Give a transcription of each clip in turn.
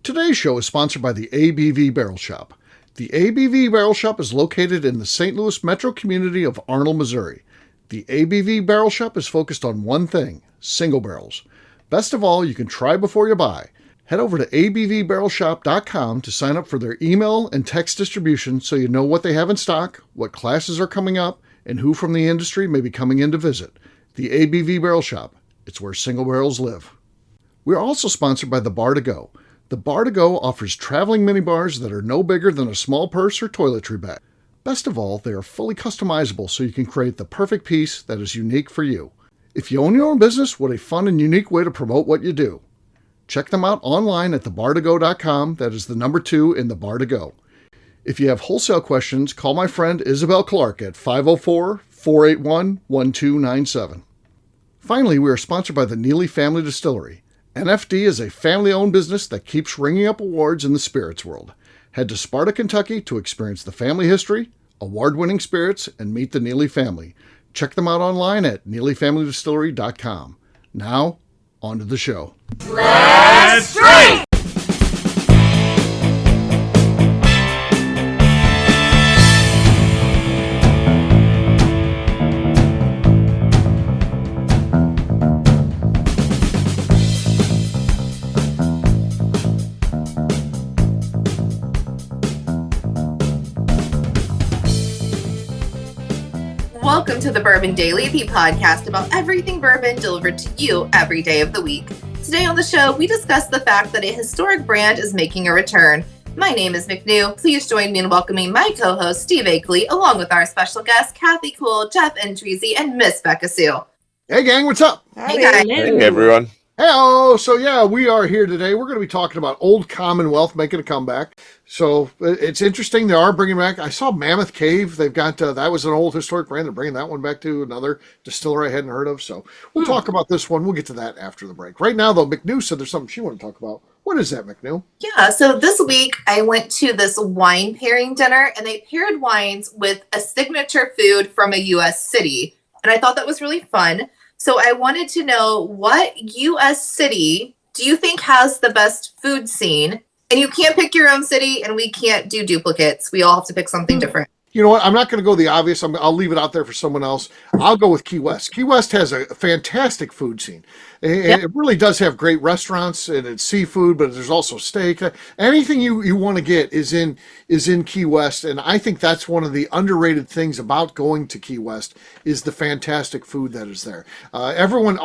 Today's show is sponsored by the ABV Barrel Shop. The ABV Barrel Shop is located in the St. Louis metro community of Arnold, Missouri. The ABV Barrel Shop is focused on one thing, single barrels. Best of all, you can try before you buy. Head over to abvbarrelshop.com to sign up for their email and text distribution so you know what they have in stock, what classes are coming up, and who from the industry may be coming in to visit. The ABV Barrel Shop. It's where single barrels live. We're also sponsored by the Bar to Go. The Bar to Go offers traveling minibars that are no bigger than a small purse or toiletry bag. Best of all, they are fully customizable so you can create the perfect piece that is unique for you. If you own your own business, what a fun and unique way to promote what you do. Check them out online at thebar2go.com. That is the number 2 in the Bar to Go. If you have wholesale questions, call my friend Isabel Clark at 504-481-1297. Finally, we are sponsored by the Neely Family Distillery. NFD is a family-owned business that keeps ringing up awards in the spirits world. Head to Sparta, Kentucky to experience the family history, award-winning spirits, and meet the Neely family. Check them out online at neelyfamilydistillery.com. Now, on to the show. Let's drink! Welcome to the Bourbon Daily, the podcast about everything bourbon delivered to you every day of the week. Today on the show, we discuss the fact that a historic brand is making a return. My name is McNew. Please join me in welcoming my co-host, Steve Akeley, along with our special guests, Kathy Cool, Jeff Entrezy, and Miss Beka Sue. Hey gang, what's up? Hey guys. Hey everyone. Hello. So yeah, we are here today. We're going to be talking about Old Commonwealth making a comeback. So it's interesting. They are bringing back, I saw Mammoth Cave. They've got, that was an old historic brand. They're bringing that one back to another distillery I hadn't heard of. So we'll talk about this one. We'll get to that after the break. Right now though, McNew said there's something she wanted to talk about. What is that, McNew? Yeah, so this week I went to this wine pairing dinner and they paired wines with a signature food from a U.S. city. And I thought that was really fun. So I wanted to know, what U.S. city do you think has the best food scene? And you can't pick your own city, and we can't do duplicates. We all have to pick something different. You know what? I'm not going to go the obvious. I'll leave it out there for someone else. I'll go with Key West. Key West has a fantastic food scene. And it really does have great restaurants, and it's seafood, but there's also steak. Anything you want to get is in Key West, and I think that's one of the underrated things about going to Key West is the fantastic food that is there. Everyone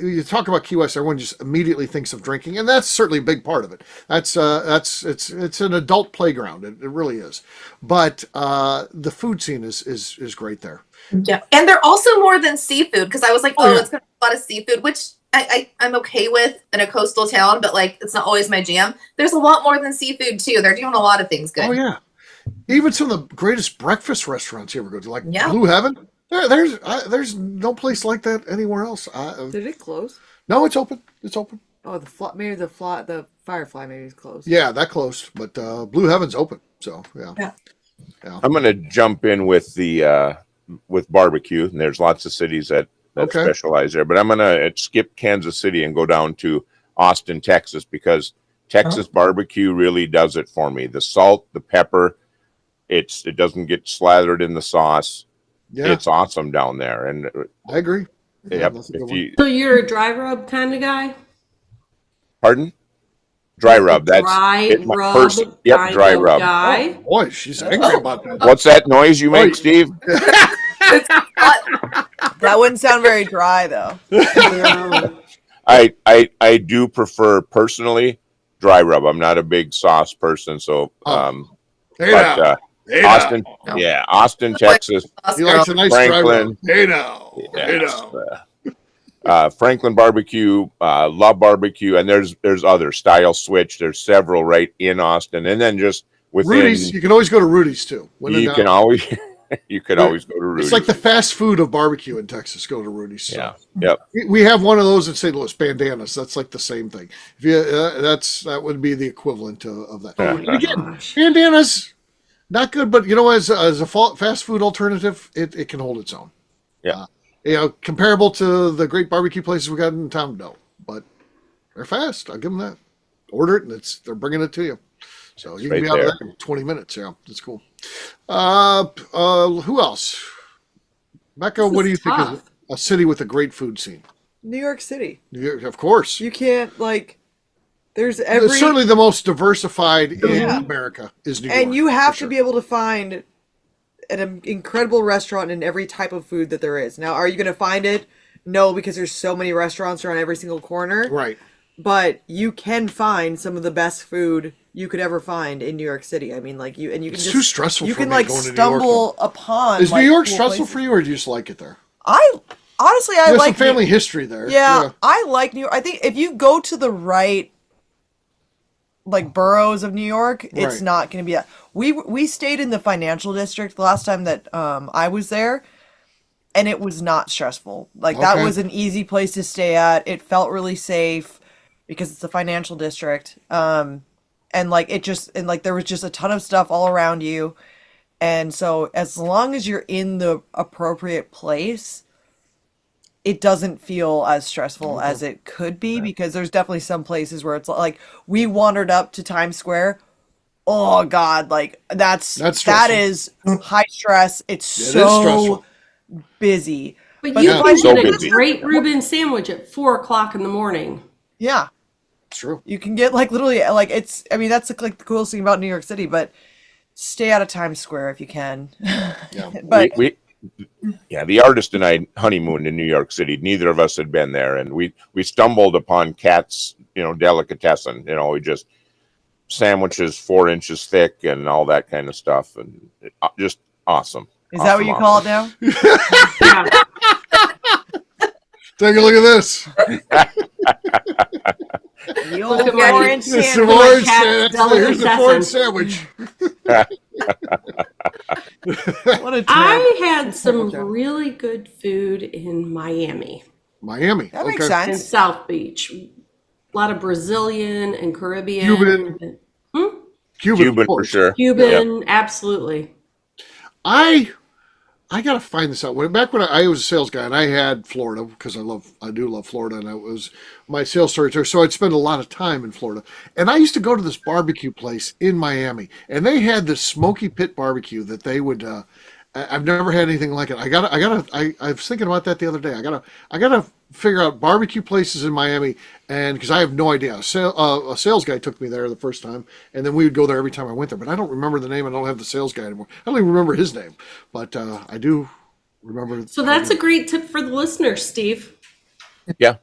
you talk about Key West, everyone just immediately thinks of drinking, and that's certainly a big part of it. It's an adult playground. It really is. But the food scene is great there. Yeah, and they're also more than seafood, because I was like, it's going to be a lot of seafood, which I'm okay with in a coastal town, but like it's not always my jam. There's a lot more than seafood too. They're doing a lot of things good. Oh yeah, even some of the greatest breakfast restaurants you ever go to, like Blue Heaven. There's no place like that anywhere else. Did it close? No, it's open. It's open. Oh, the Firefly maybe is closed. Yeah, that closed, but Blue Heaven's open. So yeah. I'm going to jump in with the with barbecue, and there's lots of cities that specialize there. But I'm going to skip Kansas City and go down to Austin, Texas, because Texas barbecue really does it for me. The salt, the pepper, it doesn't get slathered in the sauce. Yeah. It's awesome down there, and I agree. Yep. So you're a dry rub kind of guy? Pardon? Dry rub. That's dry rub. Person. Yep, dry rub. Guy. Oh, boy, she's angry about that. What's that noise you make, Steve? That wouldn't sound very dry, though. I do prefer personally dry rub. I'm not a big sauce person, so Austin, Texas. He likes a nice Franklin. Franklin barbecue, love barbecue, and there's other Style Switch. There's several right in Austin, and then just within Rudy's. You can always go to Rudy's too. You can always go to Rudy's. It's like the fast food of barbecue in Texas. Go to Rudy's. So. Yeah. Yep. We have one of those in St. Louis, Bandanas. That's like the same thing. If you, that would be the equivalent of that. And again, Bandanas, not good, but as a fast food alternative, it can hold its own. Yeah. Comparable to the great barbecue places we got in town, no, but they're fast. I'll give them that. order it, and they're bringing it to you. So you can be out there in 20 minutes. Yeah, that's cool. Who else? Beka, what do you think is a city with a great food scene? New York City. New York, of course. You can't there's certainly the most diversified in America is New York. And you have to be able to find an incredible restaurant in every type of food that there is. Now, are you going to find it? No, because there's so many restaurants around every single corner. Right. But you can find some of the best food you could ever find in New York City. I mean, you can it's too stressful. You for can me going stumble to New York, upon. Is New York cool stressful places. for you, or do you just like it there? Honestly, I There's like some family history there. Yeah, I like New York. I think if you go to the right boroughs of New York, it's not going to be that. We stayed in the financial district the last time that I was there, and it was not stressful. That was an easy place to stay at. It felt really safe because it's a financial district. And there was just a ton of stuff all around you. And so as long as you're in the appropriate place, it doesn't feel as stressful as it could be, because there's definitely some places where it's we wandered up to Times Square. Oh God, that is high stress. It's so busy. But you can get a great Reuben sandwich at 4:00 in the morning. Yeah. True. You can get literally that's the coolest thing about New York City, but stay out of Times Square if you can. Yeah. But the artist and I honeymooned in New York City. Neither of us had been there, and we stumbled upon Kat's, delicatessen. We just sandwiches 4 inches thick and all that kind of stuff, and just awesome. Is that what you call it now? Yeah. Take a look at this. The old Look at orange It's sandwich. the orange Kat's sandwich. Here's the delicatessen. foreign sandwich. What a I had some really good food in Miami Miami. That makes and sense. South Beach. A lot of Brazilian and Caribbean. Cuban, Cuban for sure. Cuban, absolutely. I gotta find this out. Back when I was a sales guy, and I had Florida, because I do love Florida, and it was my sales territory. So I'd spend a lot of time in Florida, and I used to go to this barbecue place in Miami, and they had this smoky pit barbecue that they would. I've never had anything like it. I was thinking about that the other day. I gotta figure out barbecue places in Miami, and because I have no idea. A sales guy took me there the first time, and then we would go there every time I went there. But I don't remember the name. I don't have the sales guy anymore. I don't even remember his name, but I do remember. So that's a great tip for the listeners, Steve. Yeah.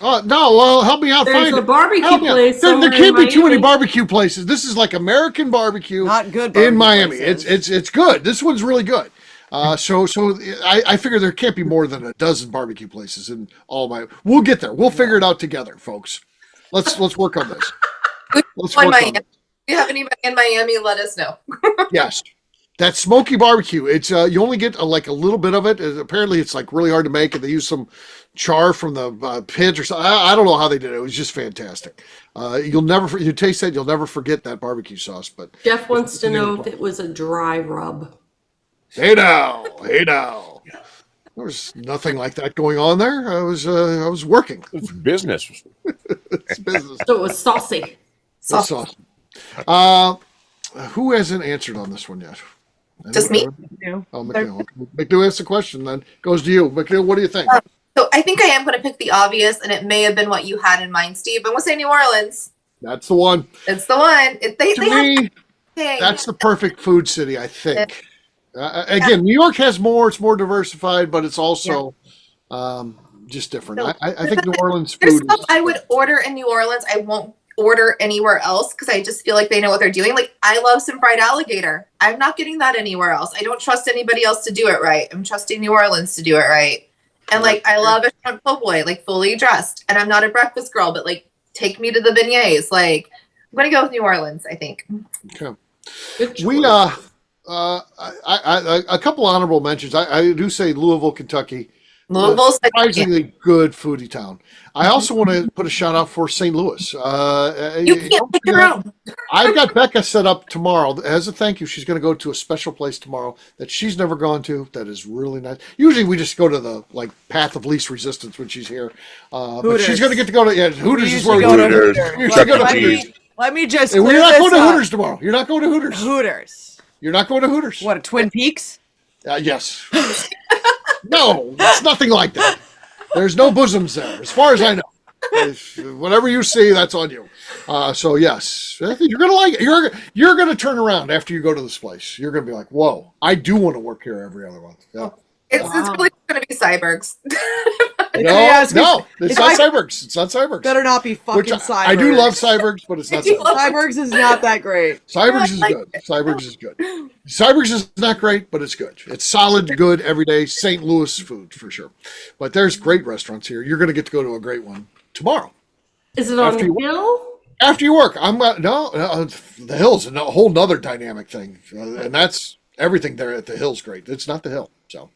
No, well, help me out. There's Find a it. barbecue Help me out. place There somewhere can't in be too many Miami. barbecue places. This is like American barbecue, Not good in barbecue Miami. places. It's good. This one's really good. So I figure there can't be more than a dozen barbecue places in all my. We'll get there. We'll figure it out together, folks. Let's work on this. Let's work on Miami. this. If you have anybody in Miami, let us know. Yes. That smoky barbecue, it's you only get a little bit of it. Apparently, it's really hard to make, and they use some char from the pit or something. I don't know how they did it. It was just fantastic. You taste that, you'll never forget that barbecue sauce. But Jeff wants to know if it was a dry rub. hey now. There was nothing like that going on there. I was working. It's business. It's business. So it was saucy. That's awesome. Who hasn't answered on this one yet? Just me? Oh, McNew. McNew asked the question, then goes to you. McNew, what do you think? So I think I am going to pick the obvious, and it may have been what you had in mind, Steve. I'm going to say New Orleans. That's the one. It's the one. To me, that's the perfect food city, I think. Again, New York has more. It's more diversified, but it's also just different. I think New Orleans There's food stuff I would order in New Orleans. I won't order anywhere else because I just feel like they know what they're doing. I love some fried alligator. I'm not getting that anywhere else. I don't trust anybody else to do it right. I'm trusting New Orleans to do it right. And I love a shrimp po' boy, fully dressed. And I'm not a breakfast girl, but take me to the beignets. I'm gonna go with New Orleans, I think. Okay. We a couple honorable mentions. I do say Louisville, Kentucky. Louisville's Surprisingly good foodie town. I also want to put a shout out for St. Louis. you can't pick your own. I've got Beka set up tomorrow. As a thank you, she's going to go to a special place tomorrow that she's never gone to. That is really nice. Usually we just go to the path of least resistance when she's here. But she's going to get to go to Hooters is where we go to Hooters. Hooters. We usually go to Chuck E. Hooters. Cheese. Let me just. And we're clear not this going to up. Hooters tomorrow. You're not going to Hooters. Hooters. You're not going to Hooters. What, a Twin Peaks? Yes. No, it's nothing like that. There's no bosoms there, as far as I know. Whatever you see, that's on you. So yes, you're gonna like it. You're gonna turn around after you go to this place. You're gonna be like, "Whoa, I do want to work here every other month." Yeah. It's really going to be Cyberg's. No, it's not Cyberg's. It's not Cyberg's. Better not be fucking Which Cyberg's. I do love Cyberg's, but it's not Cyberg's. Cyberg's is not that great. Cyberg's is good. Cyberg's is good. Cyberg's is not great, but it's good. It's solid, good, everyday St. Louis food for sure. But there's great restaurants here. You're going to get to go to a great one tomorrow. Is it on the hill? After you work. The hill's a whole nother dynamic thing. And that's everything there at the hill's great. It's not the hill. So,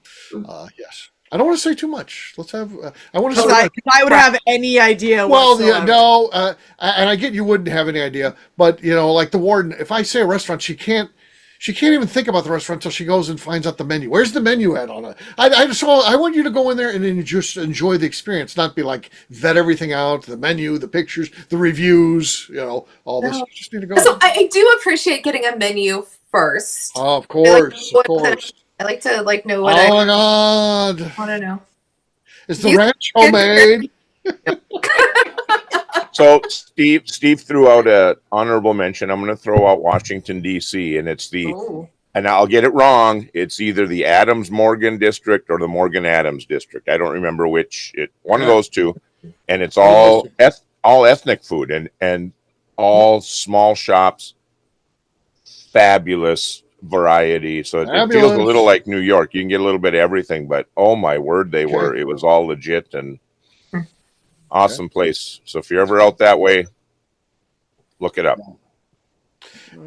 yes. I don't want to say too much. Let's have. I want to say. I would have any idea. Well, no, and I get you wouldn't have any idea, but like the warden. If I say a restaurant, she can't even think about the restaurant until she goes and finds out the menu. Where's the menu at on it? I want you to go in there and then just enjoy the experience, not be like vet everything out, the menu, the pictures, the reviews, all this. You just need to go. So I do appreciate getting a menu first. Oh, of course, of course. I like to know what my God. I want to know. Is the ranch homemade? So Steve threw out a honorable mention. I'm going to throw out Washington D.C. and it's and I'll get it wrong. It's either the Adams Morgan district or the Morgan Adams district. I don't remember which. One of those two, and it's all ethnic food and all small shops. Fabulous variety. So it feels a little like New York. You can get a little bit of everything, but oh my word, it was all legit and awesome place. So if you're ever out that way, look it up.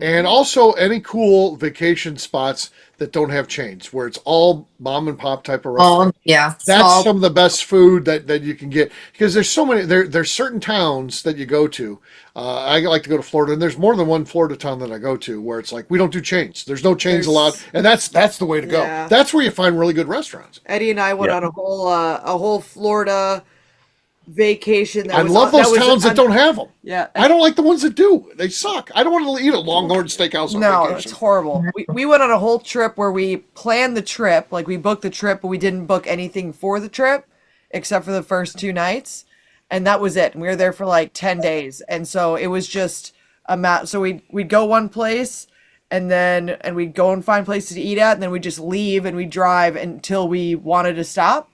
And also any cool vacation spots that don't have chains, where it's all mom and pop type of restaurants. That's some of the best food that you can get, because there's so many. There's certain towns that you go to. I like to go to Florida, and there's more than one Florida town that I go to where it's like we don't do chains. There's no chains allowed, and that's the way to go. Yeah. That's where you find really good restaurants. Eddie and I went on a whole Florida vacation. I love those towns that don't have them. Yeah, I don't like the ones that do. They suck. I don't want to eat a Longhorn Steakhouse on vacation. It's horrible. We went on a whole trip where we planned the trip, like we booked the trip, but we didn't book anything for the trip except for the first 2 nights, and that was it. And we were there for like 10 days, and so it was just so we'd go one place, and we'd go and find places to eat at, and then we'd just leave and we'd drive until we wanted to stop,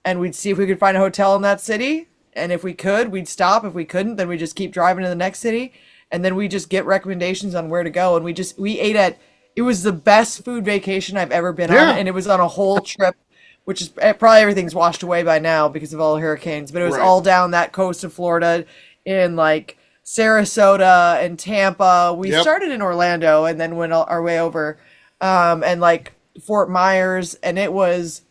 and we'd see if we could find a hotel in that city. And if we could, we'd stop. If we couldn't, then we just keep driving to the next city. And then we just get recommendations on where to go. And we ate it was the best food vacation I've ever been on. And it was on a whole trip, which is probably everything's washed away by now because of all the hurricanes. But it was all down that coast of Florida in like Sarasota and Tampa. We started in Orlando and then went our way over and like Fort Myers. And it was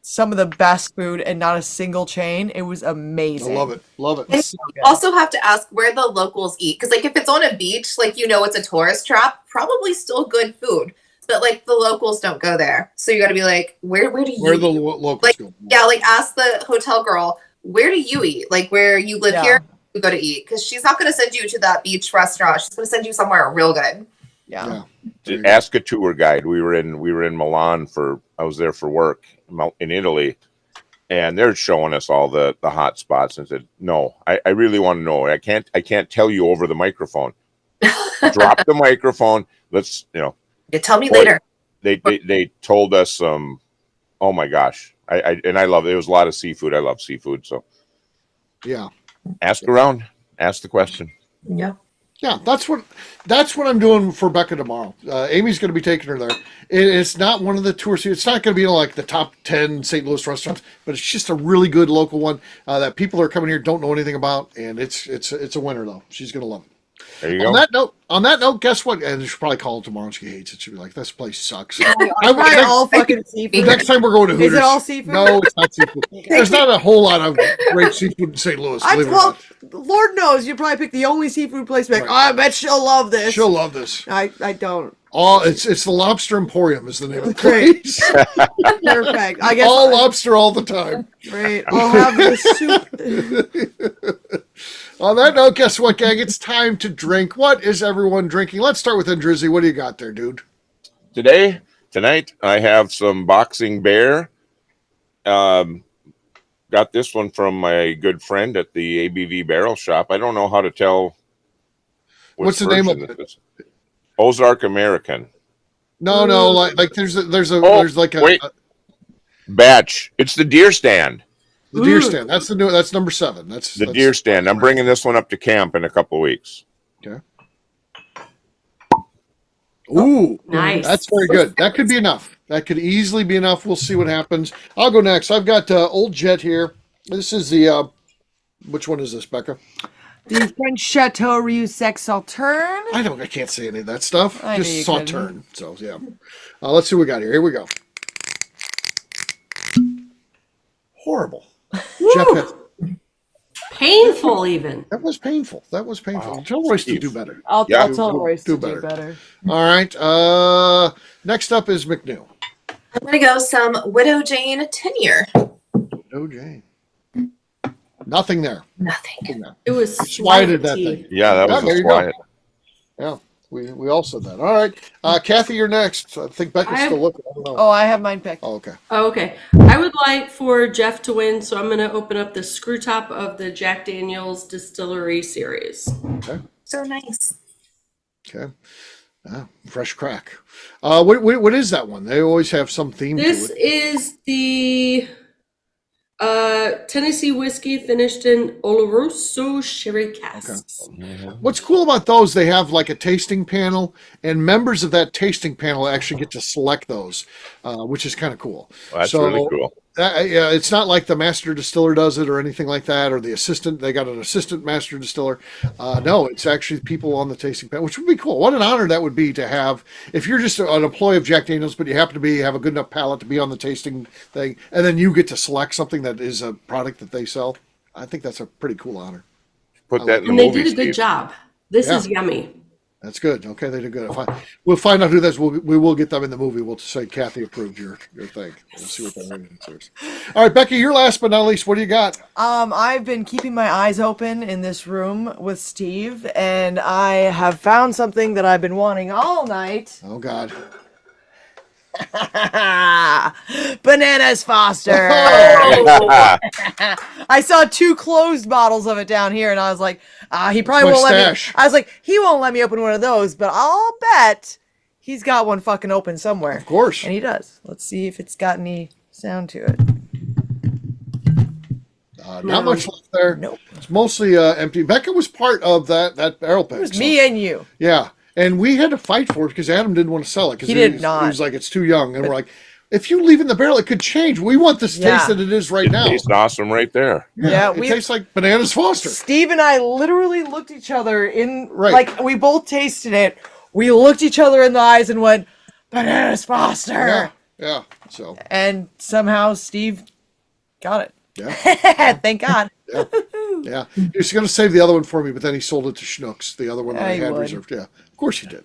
some of the best food and not a single chain. It was amazing. I love it. Love it. And so you also have to ask where the locals eat. Because like if it's on a beach, like it's a tourist trap, probably still good food. But like the locals don't go there. So you got to be like, where do you Where the locals go? Yeah, like ask the hotel girl, where do you eat? Like where you live here, you go to eat. Because she's not going to send you to that beach restaurant. She's going to send you somewhere real good. Yeah. Ask a tour guide. We were in Milan I was there for work in Italy, and they're showing us all the hot spots. And said, no, I really want to know. I can't tell you over the microphone. Drop the microphone. Let's You tell me later. They told us oh my gosh. I love it. There was a lot of seafood. I love seafood. So yeah. Ask around. Ask the question. Yeah. Yeah, that's what I'm doing for Beka tomorrow. Amy's going to be taking her there. It's not one of the tours. It's not going to be like the top 10 St. Louis restaurants, but it's just a really good local one that people that are coming here don't know anything about, and it's a winner though. She's going to love it. There you go. On that note, guess what? And she'll probably call tomorrow and she hates it. She'll be like, "This place sucks." all fucking seafood. Next time we're going to Hooters. Is it all seafood? No, it's not seafood. There's not a whole lot of great seafood in St. Louis. Lord knows you probably pick the only seafood place. Like, I bet she'll love this. She'll love this. I don't. It's the Lobster Emporium is the name of the place. Perfect. I guess all lobster all the time. Great. I'll have this soup. On that note, guess what, gang? It's time to drink. What is everyone drinking? Let's start with Drizzy. What do you got there, dude? Tonight, I have some Boxing Bear. Got this one from my good friend at the ABV Barrel Shop. I don't know how to tell. What's the name of it? Ozark American. No, like there's batch. It's the Deer Stand. The Deer Stand. That's that's number 7. That's the Deer Stand. I'm bringing this one up to camp in a couple of weeks. Okay. Ooh, nice. That's very good. That could be enough. That could easily be enough. We'll see what happens. I'll go next. I've got Old Jet here. This is the which one is this, Beka? The French Chateau Rieussec Sauterne. I can't say any of that stuff. Just Sauterne. So yeah. Let's see what we got here. Here we go. Horrible. Jeff, painful even. That was painful. Tell Royce to do better. I'll tell Royce to do better. All right. Next up is McNew. I'm going to go some Widow Jane 10-year. Widow Jane. Nothing there. Nothing. It was swided that thing. Yeah, that was a swide. Yeah, we all said that. All right. Kathy, you're next. I think Becca's still looking. I don't know. Oh, I have mine picked. Oh, okay. Oh, okay. I would like for Jeff to win, so I'm going to open up the screw top of the Jack Daniel's Distillery Series. Okay. So nice. Okay. Fresh crack. What is that one? They always have some theme to it. This is the Tennessee whiskey finished in Oloroso sherry casks. Okay. What's cool about those, they have like a tasting panel, and members of that tasting panel actually get to select those, which is kind of cool. Well, that's really cool. Yeah, it's not like the master distiller does it or anything like that, or the assistant. They got an assistant master distiller. No, it's actually people on the tasting panel, which would be cool. What an honor that would be to have if you're just an employee of Jack Daniel's, but you happen to have a good enough palate to be on the tasting thing, and then you get to select something that is a product that they sell. I think that's a pretty cool honor. Put that in the and movie, they did a good Steve. job. This is yummy. That's good. Okay, they did good. We'll find out who that's. We will get them in the movie. We'll say Kathy approved your thing. We'll see what that rating is. All right, Becky, you're last but not least. What do you got? I've been keeping my eyes open in this room with Steve, and I have found something that I've been wanting all night. Oh God. Bananas Foster. I saw 2 closed bottles of it down here, and I was like, he probably won't let me. I was like, he won't let me open one of those, but I'll bet he's got one fucking open somewhere. Of course. And he does. Let's see if it's got any sound to it. Not much left there. Nope. It's mostly empty. Becca was part of that barrel pick. It was me and you. Yeah. And we had to fight for it because Adam didn't want to sell it. He did not. He was like, it's too young. And we're like, if you leave in the barrel, it could change. We want this taste that it is right now. It tastes awesome right there. Yeah, it tastes like Bananas Foster. Steve and I literally looked each other like we both tasted it. We looked each other in the eyes and went, Bananas Foster. Yeah. So. And somehow Steve got it. Yeah. Thank God. Yeah. He was going to save the other one for me, but then he sold it to Schnooks, the other one that I had reserved. Yeah. Of course he did.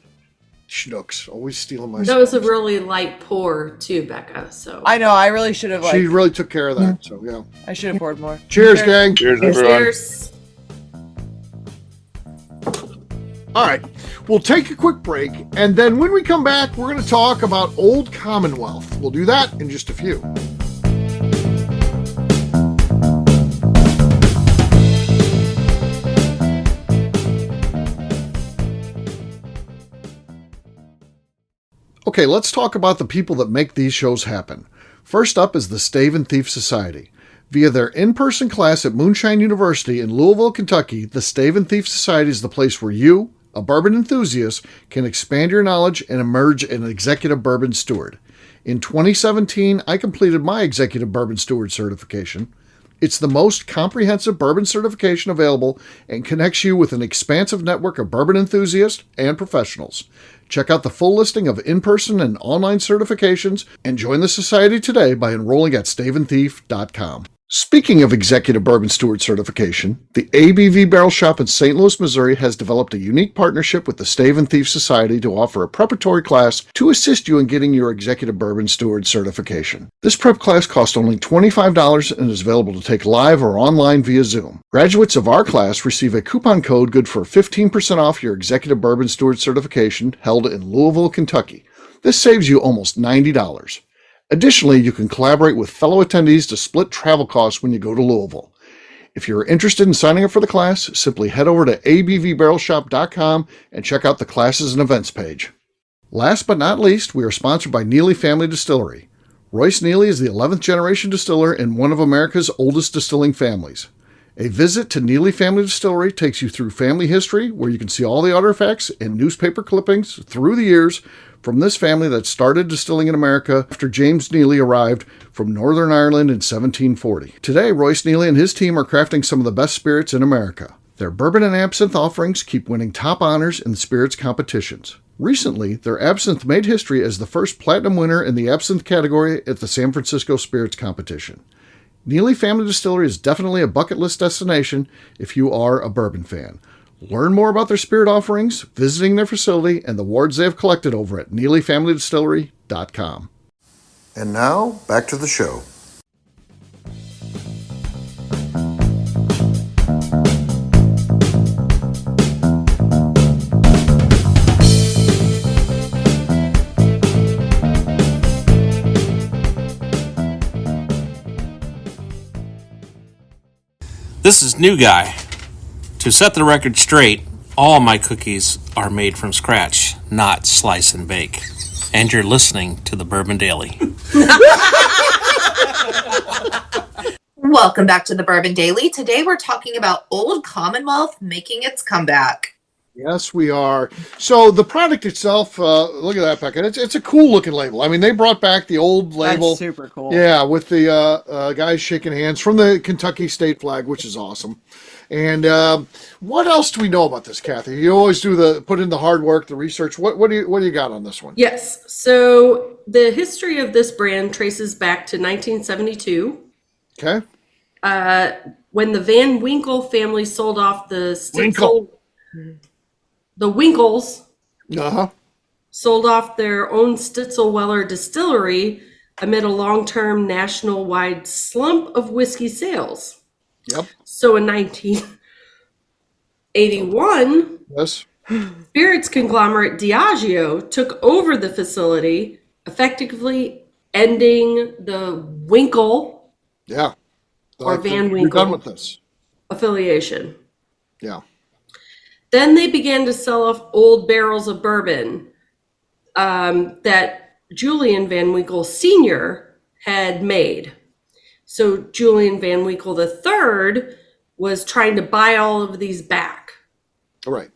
Schnooks, always stealing my. That was a really light pour too, Beka. So I know I really should have. She really took care of that. So yeah. I should have poured more. Cheers, gang. Cheers, everyone. cheers. All right, we'll take a quick break, and then when we come back, we're going to talk about Old Commonwealth. We'll do that in just a few. Okay, let's talk about the people that make these shows happen. First up is the Stave and Thief Society. Via their in-person class at Moonshine University in Louisville, Kentucky, the Stave and Thief Society is the place where you, a bourbon enthusiast, can expand your knowledge and emerge an executive bourbon steward. In 2017, I completed my executive bourbon steward certification. It's the most comprehensive bourbon certification available and connects you with an expansive network of bourbon enthusiasts and professionals. Check out the full listing of in-person and online certifications and join the society today by enrolling at staveandthief.com. Speaking of Executive Bourbon Steward certification, the ABV Barrel Shop in St. Louis, Missouri has developed a unique partnership with the Stave and Thief Society to offer a preparatory class to assist you in getting your Executive Bourbon Steward certification. This prep class costs only $25 and is available to take live or online via Zoom. Graduates of our class receive a coupon code good for 15% off your Executive Bourbon Steward certification held in Louisville, Kentucky. This saves you almost $90. Additionally, you can collaborate with fellow attendees to split travel costs when you go to Louisville. If you're interested in signing up for the class, simply head over to abvbarrelshop.com and check out the classes and events page. Last but not least, we are sponsored by Neely Family Distillery. Royce Neely is the 11th generation distiller in one of America's oldest distilling families. A visit to Neely Family Distillery takes you through family history, where you can see all the artifacts and newspaper clippings through the years from this family that started distilling in America after James Neely arrived from Northern Ireland in 1740. Today, Royce Neely and his team are crafting some of the best spirits in America. Their bourbon and absinthe offerings keep winning top honors in the spirits competitions. Recently, their absinthe made history as the first platinum winner in the absinthe category at the San Francisco Spirits Competition. Neely Family Distillery is definitely a bucket list destination if you are a bourbon fan. Learn more about their spirit offerings, visiting their facility, and the awards they have collected over at NeelyFamilyDistillery.com. And now, back to the show. This is New Guy. To set the record straight, all my cookies are made from scratch, not slice and bake. And you're listening to the Bourbon Daily. Welcome back to the Bourbon Daily. Today we're talking about Old Commonwealth making its comeback. Yes, we are. So the product itself, look at that packet. It's a cool looking label. I mean, they brought back the old label. That's super cool. Yeah, with the guys shaking hands from the Kentucky state flag, which is awesome. And what else do we know about this, Kathy? You always do put in the hard work, the research. What do you got on this one? Yes. So the history of this brand traces back to 1972. Okay. When the Van Winkle family sold off the Winkles sold off their own Stitzelweller distillery amid a long-term national-wide slump of whiskey sales. Yep. So in 1981, Yes. spirits conglomerate Diageo took over the facility, effectively ending the Winkle Yeah. or Van We're Winkle done with this. affiliation. Yeah. Then they began to sell off old barrels of bourbon that Julian Van Winkle Sr. had made. So Julian Van Winkle III was trying to buy all of these back. All right.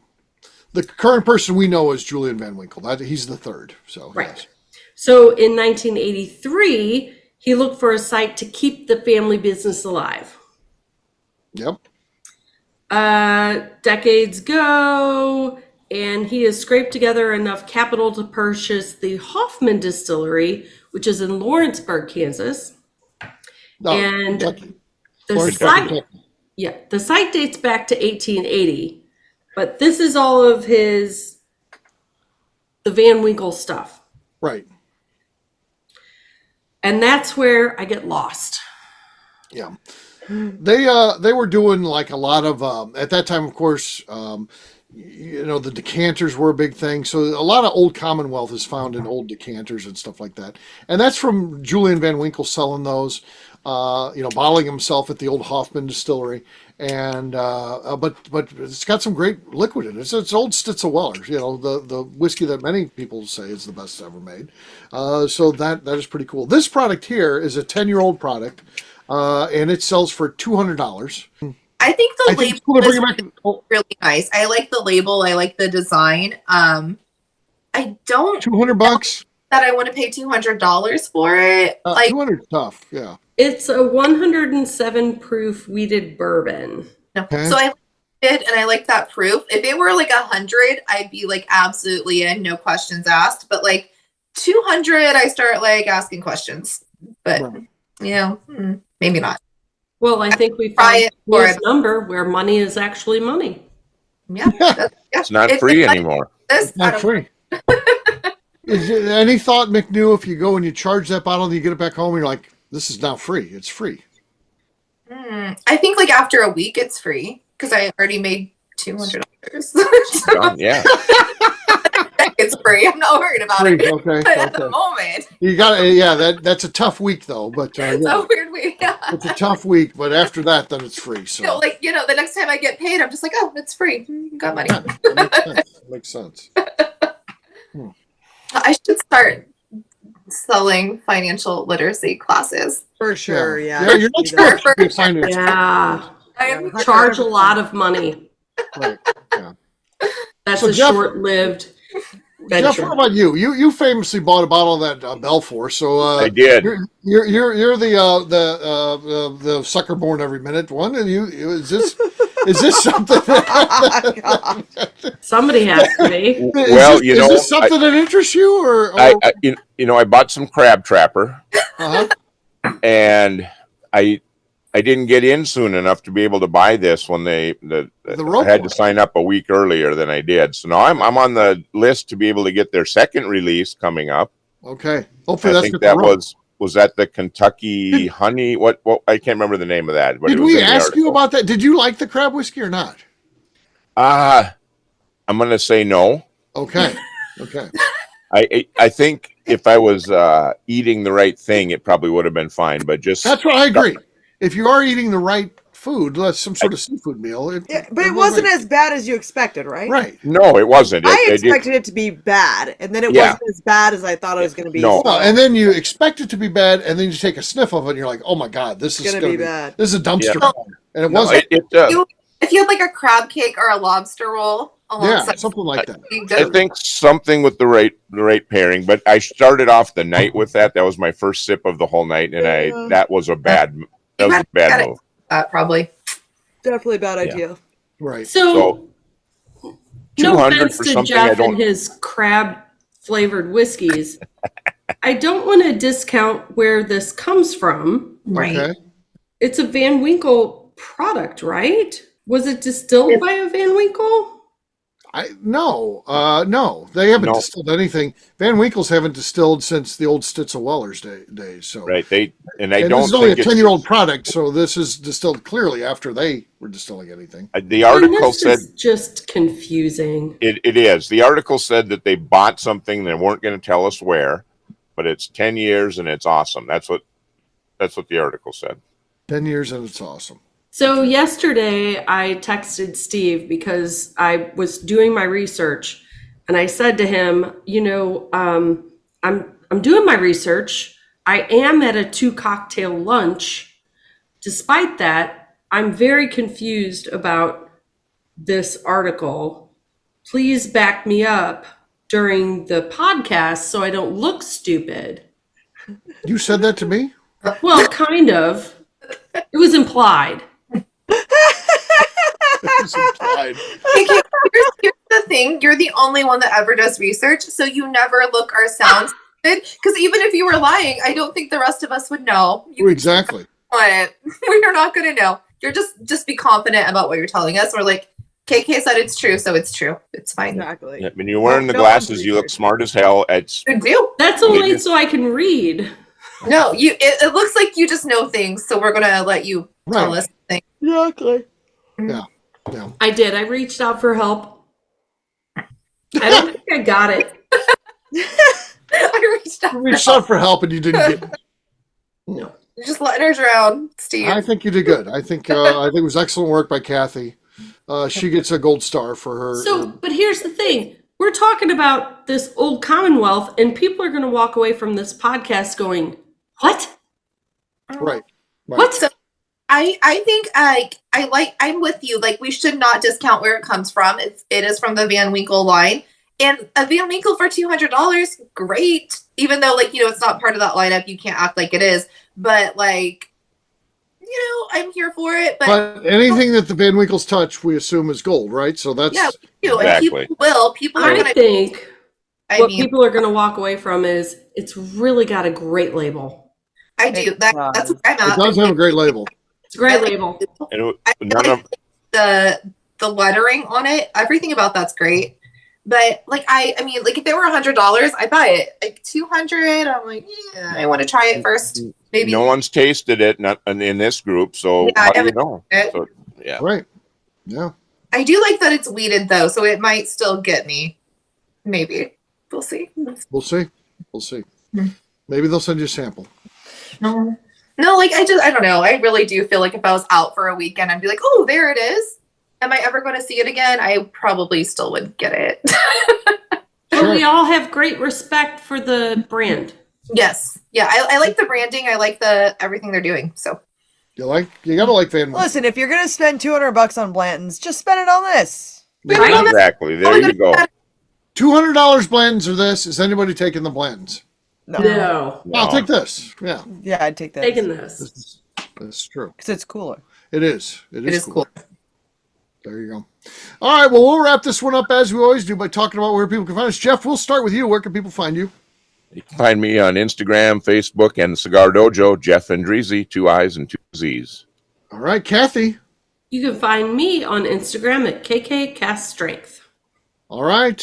The current person we know is Julian Van Winkle. He's the third. So Right. Yes. So in 1983, he looked for a site to keep the family business alive. Yep. Decades go, and he has scraped together enough capital to purchase the Hoffman Distillery, which is in Lawrenceburg, Kansas. No, And Kentucky. the Lawrenceburg, site, the site dates back to 1880, but this is all of the Van Winkle stuff. Right. And that's where I get lost. Yeah. They were doing like a lot of at that time, of course, the decanters were a big thing. So a lot of Old Commonwealth is found in old decanters and stuff like that. And that's from Julian Van Winkle selling those, bottling himself at the old Hoffman distillery. And but it's got some great liquid in it. It's old Stitzelweller, the whiskey that many people say is the best ever made. So that is pretty cool. This product here is a 10-year-old product. And it sells for $200. I think the label cool to bring is it back. really nice. I like the label. I like the design. I don't $200 that I want to pay $200 for it. 200 tough. Yeah. It's a 107 proof wheated bourbon. No. Okay. So I like it, and I like that proof. If it were like 100, I'd be like absolutely in, no questions asked. But like 200, I start like asking questions. But Right. maybe not. Well, I think we Try found it for this number where money is actually money. Yeah, It's not free anymore. It's Not free. Is there any thought, McNew, if you go and you charge that bottle and you get it back home, you're like, this is now free. It's free. I think like after a week, it's free because I already made $200. Yeah. It's free. I'm not worried about Free, it. okay, But at okay. the moment, You got to, that's a tough week though. But it's yeah, a weird week. it's a tough week. But after that, then it's free. So The next time I get paid, I'm just like, oh, it's free. You got money. that makes sense. I should start selling financial literacy classes. For sure, yeah. Yeah, your next book should be finance. Yeah. I am Charge a lot of money. Right. Yeah. That's So a Jeff- short-lived Jeff, venture. what about you? You famously bought a bottle of that Belfour. So I did. You're the sucker born every minute one. And is this something? Somebody has to be. Well, is this something that interests you, or I bought some Crab Trapper, uh-huh. and I didn't get in soon enough to be able to buy this when I had to sign up a week earlier than I did. So now I'm on the list to be able to get their second release coming up. Okay, hopefully I that's think that was that the Kentucky honey. What I can't remember the name of that. But did we ask you about that? Did you like the crab whiskey or not? I'm going to say no. Okay. I think if I was eating the right thing, it probably would have been fine. But that's what I agree. If you are eating the right food, some sort of seafood meal. But it wasn't as bad as you expected, right? Right. No, it wasn't. I expected it to be bad, and then it wasn't as bad as I thought it was going to be. No. Well, and then you expect it to be bad, and then you take a sniff of it, and you're like, "Oh my god, this is going to be bad. This is a dumpster fire." And it wasn't. If you had like a crab cake or a lobster roll, something like that. I think something with the right pairing. But I started off the night with that. That was my first sip of the whole night, and that was a bad. That was a bad move. Probably. Definitely a bad idea. Right. So no offense for to something Jeff and his crab flavored whiskeys. I don't want to discount where this comes from. Right. Okay. It's a Van Winkle product, right? Was it distilled by a Van Winkle? No, they haven't distilled anything. Van Winkles haven't distilled since the old Stitzel-Weller's days. So right, this is only a 10-year-old product, so this is distilled clearly after they were distilling anything. The article said is just confusing. It is. The article said that they bought something. They weren't going to tell us where, but it's 10 years and it's awesome. That's what the article said. 10 years and it's awesome. So yesterday I texted Steve because I was doing my research, and I said to him, I'm doing my research. I am at a 2-cocktail lunch. Despite that, I'm very confused about this article. Please back me up during the podcast so I don't look stupid. You said that to me? Well, kind of. It was implied. Here's the thing. You're the only one that ever does research, so you never look or sound stupid. Because even if you were lying, I don't think the rest of us would know. Exactly. We're not going to know. You're just be confident about what you're telling us. We're like, KK said it's true, so it's true. It's fine. Exactly. Yeah, when you're wearing the glasses, you look smart as hell. You do. That's only so I can read. No, it looks like you just know things, so we're going to let you tell us things. Exactly. Yeah. I did. I reached out for help. I don't think I got it. I reached out. You reached out for help and you didn't get it. No. You're just letting her drown, Steve. I think you did good. I think it was excellent work by Kathy. She gets a gold star for her. So, but here's the thing. We're talking about this Old Commonwealth, and people are going to walk away from this podcast going, what? Right. What? So, I think I'm with you. Like, we should not discount where it comes from. It is from the Van Winkle line, and a Van Winkle for $200, great. Even though, it's not part of that lineup, you can't act like it is. But I'm here for it. But anything that the Van Winkles touch, we assume is gold, right? So that's we do. Exactly. And people are going to think what people are going to walk away from is it's really got a great label. I do. That's where I'm at. It does have a great label. It's a great label. And I none like of the lettering on it. Everything about that's great. But like I mean, like if it were $100, I'd buy it. Like 200, I'm like, yeah, I want to try it first. Maybe no one's tasted it, not in this group. So Yeah, how I do you haven't know? tasted it. So, yeah. Right. Yeah. I do like that it's weeded though, so it might still get me. Maybe we'll see. We'll see. We'll see. Hmm. Maybe they'll send you a sample. No, like I don't know. I really do feel like if I was out for a weekend, I'd be like, oh, there it is. Am I ever going to see it again? I probably still would get it. But we all have great respect for the brand. Yes. Yeah. I like the branding. I like everything they're doing. So You gotta like Van Winkle. Listen, if you're gonna spend $200 on Blanton's, just spend it on this. Right? Exactly. There you go. $200 Blantons or this. Is anybody taking the Blantons? No. I'll take this. Yeah. Yeah, I'd take that. Taking this. That's true. Because it's cooler. It is. it is cool. There you go. All right. Well, we'll wrap this one up as we always do by talking about where people can find us. Jeff, we'll start with you. Where can people find you? You can find me on Instagram, Facebook, and the Cigar Dojo, Jeff Andreezy, 2 I's and 2 Z's. All right, Kathy. You can find me on Instagram at KKCastStrength. All right,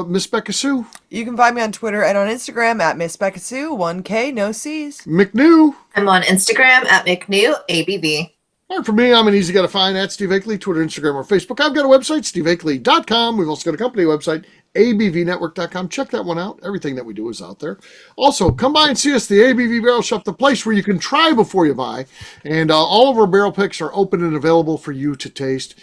Miss Beka Sue. You can find me on Twitter and on Instagram at Miss Beka Sue, 1K, no C's. McNew. I'm on Instagram at McNew ABV. And for me, I'm an easy guy to find at Steve Akeley, Twitter, Instagram, or Facebook. I've got a website, steveakeley.com. We've also got a company website, abvnetwork.com. Check that one out. Everything that we do is out there. Also, come by and see us, the ABV Barrel Shop, the place where you can try before you buy. And all of our barrel picks are open and available for you to taste.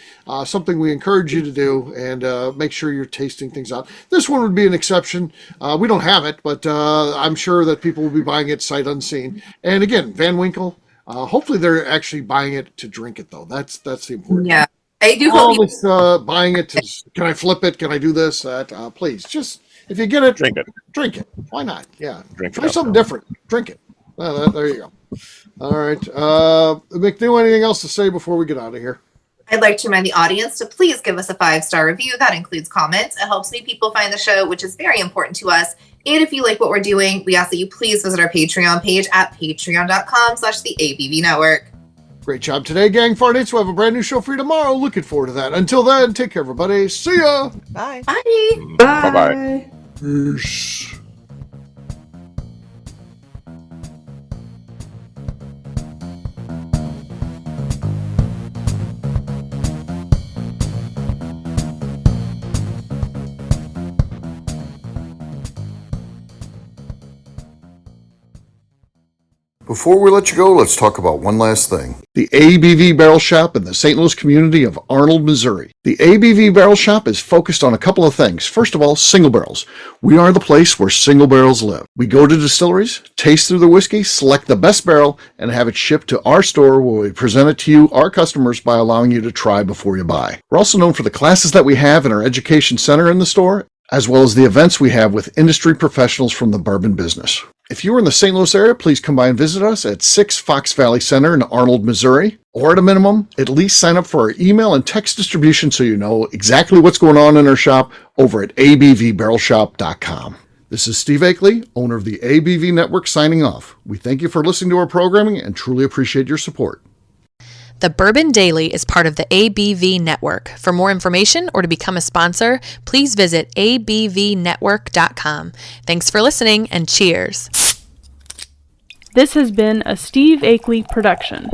Something we encourage you to do, and make sure you're tasting things out. This one would be an exception. We don't have it, but I'm sure that people will be buying it sight unseen. And again, Van Winkle. Hopefully they're actually buying it to drink it, though. That's the important. Yeah, I do All hope. this buying it to, can I flip it? Can I do this? That? Please, just if you get it, Drink it. Drink it. Why not? Yeah. Drink it Try up, something though. different. Drink it. There you go. All right. McNew, anything else to say before we get out of here? I'd like to remind the audience to please give us a 5-star review. That includes comments. It helps new people find the show, which is very important to us. And if you like what we're doing, we ask that you please visit our Patreon page at patreon.com/the ABV Network. Great job today, gang. Fardates. We'll have a brand new show for you tomorrow. Looking forward to that. Until then, take care, everybody. See ya. Bye. Bye. Bye-bye. Peace. Before we let you go, let's talk about one last thing. The ABV Barrel Shop in the St. Louis community of Arnold, Missouri. The ABV Barrel Shop is focused on a couple of things. First of all, single barrels. We are the place where single barrels live. We go to distilleries, taste through the whiskey, select the best barrel, and have it shipped to our store where we present it to you, our customers, by allowing you to try before you buy. We're also known for the classes that we have in our education center in the store, as well as the events we have with industry professionals from the bourbon business. If you're in the St. Louis area, please come by and visit us at 6 Fox Valley Center in Arnold, Missouri. Or at a minimum, at least sign up for our email and text distribution so you know exactly what's going on in our shop over at abvbarrelshop.com. This is Steve Akeley, owner of the ABV Network, signing off. We thank you for listening to our programming and truly appreciate your support. The Bourbon Daily is part of the ABV Network. For more information or to become a sponsor, please visit abvnetwork.com. Thanks for listening and cheers. This has been a Steve Akeley production.